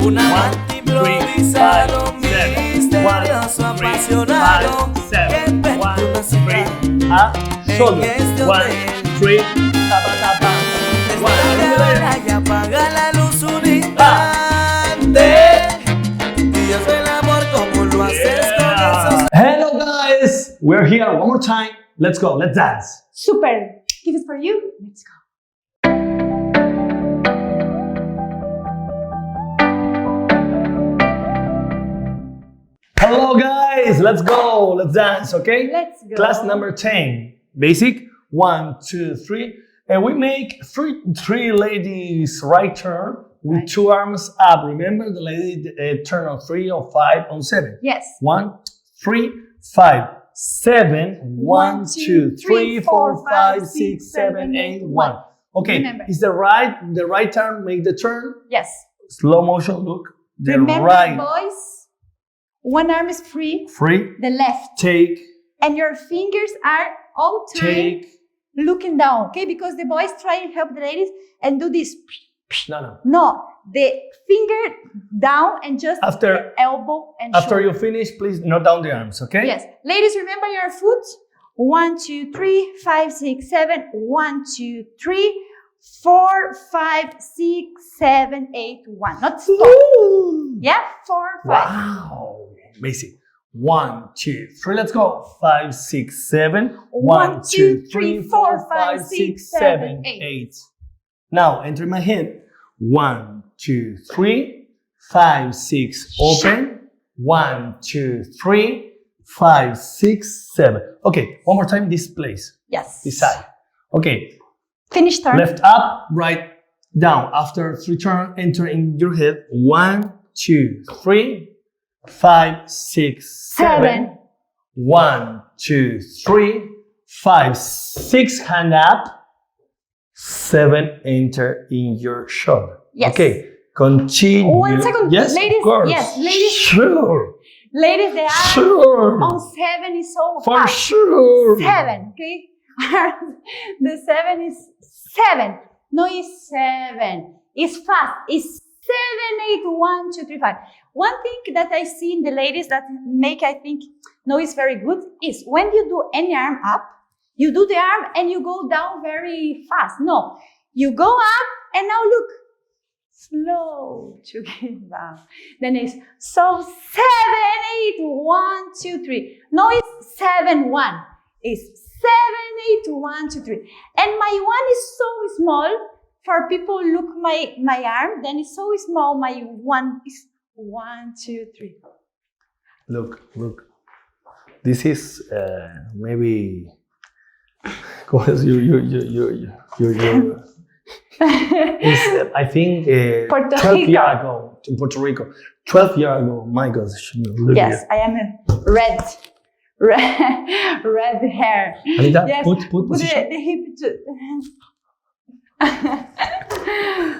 Un amante improvisado, misterioso, apasionado, que perdió una cita en este hotel. Ahora y apaga la luz un instante y haz el amor como lo haces con esos. Hello guys, we're here one more time. Let's go, let's dance. Super. Give it for you. Let's go. Hello guys, let's go, let's dance, okay? Let's go. Class number 10, basic, 1, 2, 3. And we make three ladies right turn with 2 arms up. Remember the lady turn on 3, on 5, on 7. Yes. 1, 3, 5, 7, 1, 2, 3, 4, 5, 6, 7, 8, 1. Okay, Remember. is the right arm make the turn? Yes. Slow motion, look. The Remember, right. boys, one arm is free, Free. the left, Take. and your fingers are all time Take. looking down, okay? Because the boys try and help the ladies and do this. No. No, the finger down and just After- the elbow and After shoulder. you finish, please knot down the arms, okay? Yes. Ladies, remember your foot. 1, 2, 3, 5, 6, 7. 1, 2, 3, 4, 5, 6, 7, 8, 1. Not stop. Woo! Yeah, 4, 5. Wow. Amazing. 1, 2, 3, let's go. 5, 6, 7. 1, 2, 3, 4, 5, 6, 7, 8. Now enter my hand. 1, 2, 3, 5, 6. Open. 1, 2, 3, 5, 6, 7. Okay, one more time. This place. Yes. This side. Okay. Finish turn. Left up, right down. After 3 turns, enter in your head. 1, 2, 3, 5, 6, 7. 1, 2, 3, 5, 6. Hand up. 7. Enter in your shoulder. Yes. Okay. Continue. 1 second. Yes, Ladies, of course. yes, ladies. Sure. Ladies, the arm Sure. on 7 is so For fast. sure. 7, okay? The 7 is 7. No, it's 7. It's fast. It's 7, 8, 1, 2, 3, 5. One thing that I see in the ladies that make, I think, no, it's very good is when you do any arm up, you do the arm and you go down very fast. No, you go up and now look. Slow to get down. Then it's so 7, 8, 1, 2, 3. No, it's 7, 1. It's 7, 8, 1, 2, 3. And my one is so small. For people look my arm, then it's so small. My one is 1, 2, 3. Look. This is maybe because you it's, I think 12 years ago in Puerto Rico. 12 years ago. My gosh. Look Yes, here. I am a red hair. Anita, Yes, put put position. the hip to.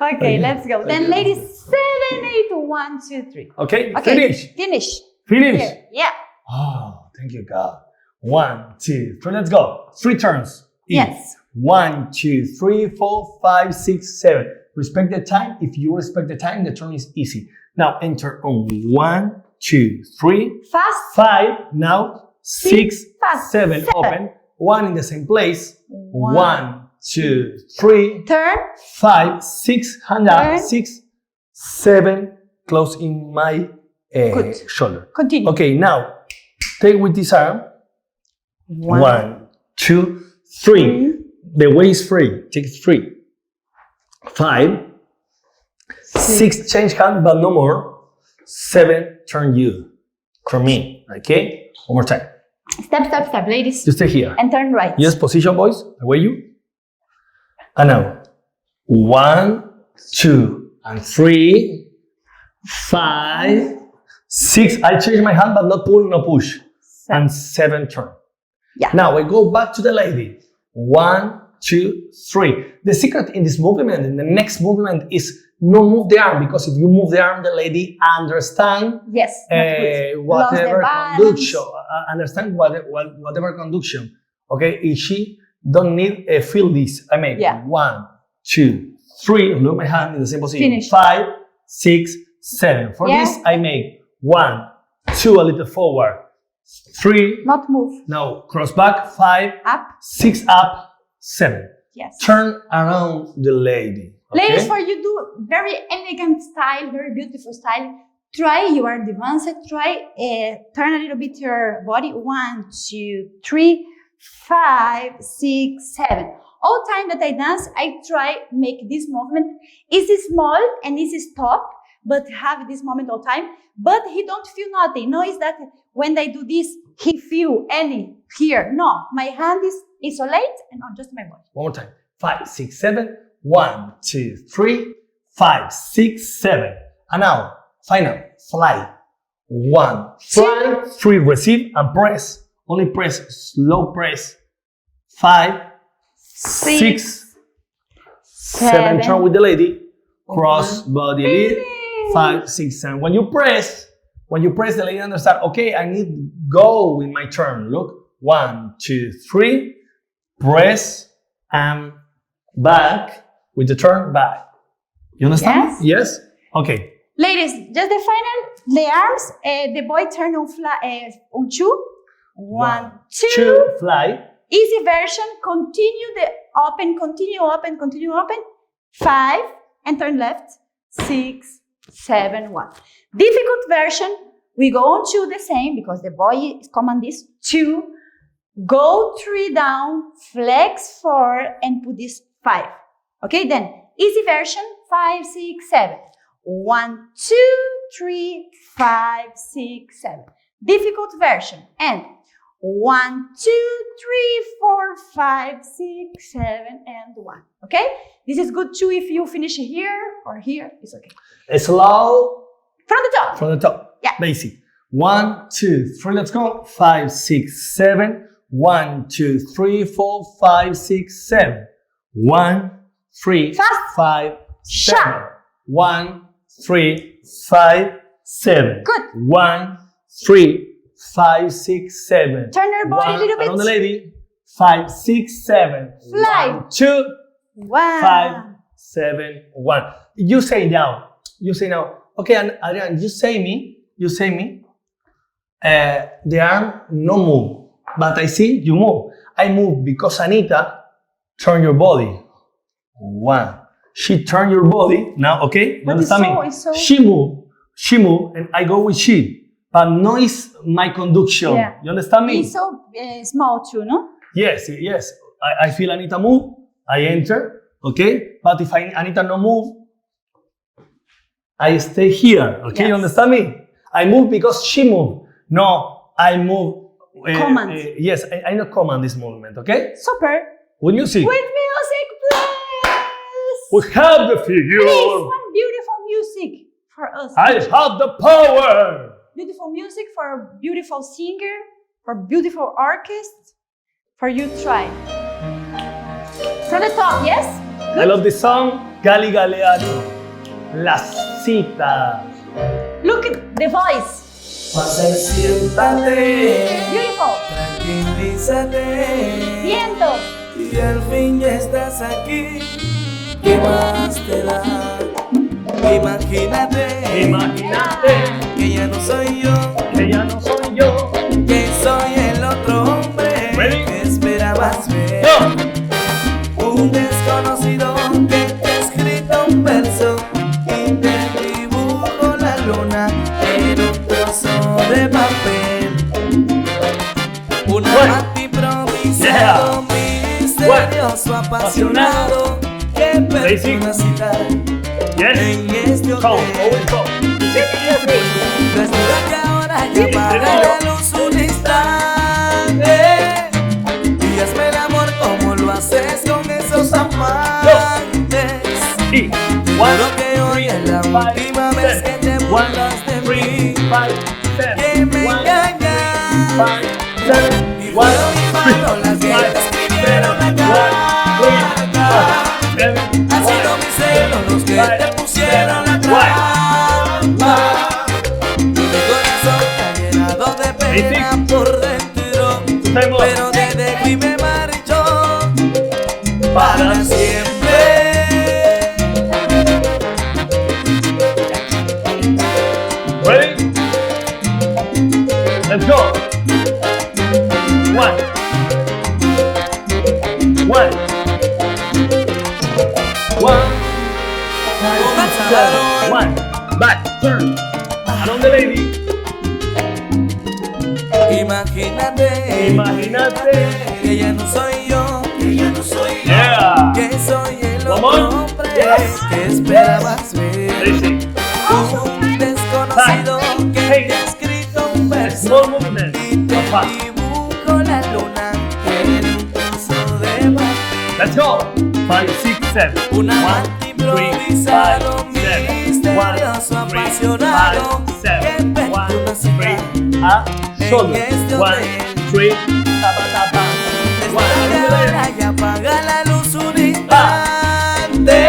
Okay, let's go. Then, ladies, 7, 8, 1, 2, 3. Okay, Okay, finish. Finish. Here. Yeah. Oh, thank you, God. 1, 2, 3, let's go. 3 turns. Each. Yes. 1, 2, 3, 4, 5, 6, 7. Respect the time. If you respect the time, the turn is easy. Now enter on 1, 2, 3, Fast. 5. Now 6, Fast. 7. Open. 1 in the same place. 1, 1, 2, 3, turn. 5, 6. Hand up. Turn. 6, 7. Close in my Good. shoulder. Continue. Okay, now take with this arm. 1, 2, 3. The way is free. Take it free. 5, 6. Change hand, but no more. 7. Turn you. From me. Okay? One more time. Step, ladies. You stay here. And turn right. Yes, position, boys. Away you. And now. 1, 2, and 3, 5, 6. I change my hand, but not pull, no push. And 7 turn. Yeah. Now I go back to the lady. 1, 2, 3. The secret in this movement, in the next movement, is no move the arm, because if you move the arm, the lady understand Yes. whatever conduction. Understand whatever conduction. Okay, if she don't need feel this. I mean, Yeah. 1, 2, 3. Look my hand in the same position. Finish. 5, 6, 7. For Yes. this, I make 1, 2, a little forward, 3, Not move. no, cross back, 5, Up. 6 up, 7. Yes. Turn around the lady. Okay? Ladies, for you do very elegant style, very beautiful style. Try, you are advanced, try, turn a little bit your body. 1, 2, 3, 5, 6, 7. All time that I dance, I try make this movement. Is small and is stop, but have this moment all time. But he don't feel nothing. No, is that when I do this, he feel any here. No, my hand is isolate and not just my body. One more time. 5, 6, 7. 1, 2, 3, 5, 6, 7. And now, final, fly. 1, fly, 3, receive and press. Only press, slow press. 5, 6, 7. Turn with the lady. Cross body lead. 5, 6, 7. When you press, the lady understand, okay, I need to go with my turn. Look. 1, 2, 3. Press and back. With the turn back. You understand? Yes. Yes? Okay. Ladies, just the final, the arms, the boy turn on fly, on 2. 1, 2. Fly. Easy version, continue the open, continue open, continue open. 5, and turn left. 6, 7, 1. Difficult version, we go on 2 the same, because the boy is command this. 2, go 3 down, flex 4, and put this 5. Okay, then easy version, 5, 6, 7. 1, 2, 3, 5, 6, 7. Difficult version, and 1, 2, 3, 4, 5, 6, 7, and 1. Okay, this is good too if you finish here or here. It's okay. Slow. From the top. From the top. Yeah. Basic. 1, 2, 3. Let's go. 5, 6, 7. 1, 2, 3, 4, 5, 6, 7. 1, 3, Fast. 5, 7. Sharp. 1, 3, 5, 7. Good. 1, 3, 5, 6, 7. Turn your body a little bit. Around the lady. 5, 6, 7. Fly. 1, 2, Wow. 5, 7, 1. You say now. You say now. Okay, and Adrian, you say me. The arm no move, but I see you move. I move because Anita turn your body. 1. She turn your body. Now, okay? You But it's understand me? so- She move, and I go with she. But no is my conduction. Yeah. You understand me? It's so small too, no? Yes. I feel Anita move. I enter. Okay? But if Anita no move, I stay here. Okay? Yes. You understand me? I move because she move. No, I move. Command. Yes, I not command this movement. Okay? Super. With music. With music, please. We have the figure. Please, one beautiful music for us. I have the power. Beautiful music for a beautiful singer, for beautiful orchestra, for you try. From the top, yes? I love this song. Gali Galeano. La Cita. Look at the voice. Pasa y siéntate, Beautiful. tranquilízate. Vientos. Y al fin ya estás aquí. ¿Qué más te da? Imagínate que ya no soy yo, que soy el otro hombre que esperabas ver. Un desconocido que te ha escrito un verso y te dibujo la luna en un trozo de papel. Un amante improvisado, misterioso, apasionado, que perdió una cita en este hotel. Resulta que ahora ya apaga la luz un instante y hazme el amor como lo haces con esos amantes. Juro que hoy es la última vez que te burlas de mí, que me engañas. Y fueron mis manos las que te escribieron la carta. Han sido mis celos los que te pusieron la trampa. Mi corazón está llenado de pena por dentro, pero te dejo y me marcho para siempre. back, turn. Around the lady. Imagínate que ya no soy yo, Yeah. que soy el One otro more. hombre Yes. que esperabas ver. Easy. Un desconocido que Hey. te ha escrito un verso Small movement. y te Not fast. dibujo la luna en un trozo de papel. Let's go. 5, 6, 7. Un 1, amante 3, 5, improvisado, 7. misterioso, apasionado, que inventó una cita Solo. en este 1, hotel. 3. Tapa, tapa. Ahora y apaga la luz un instante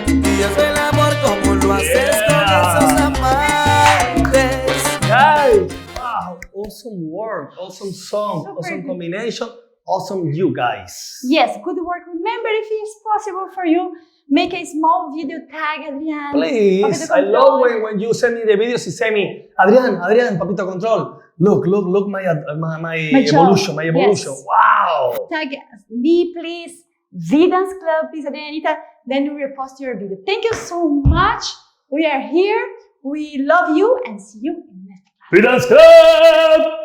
y haz el amor como lo haces con esos amantes. Guys, wow, awesome work, awesome song, Super awesome good. combination, awesome you guys. Yes, good work. Remember, if it's possible for you, make a small video tag Adrián. Please, Papito I love Control. when you send me the videos, you say me, Adrián, Papito Control, look my evolution, my evolution. Yes. Wow. Tag me, please. VdanceClub, please, Adrián y Anita. Then we will post your video. Thank you so much. We are here. We love you and see you in the next class. VdanceClub!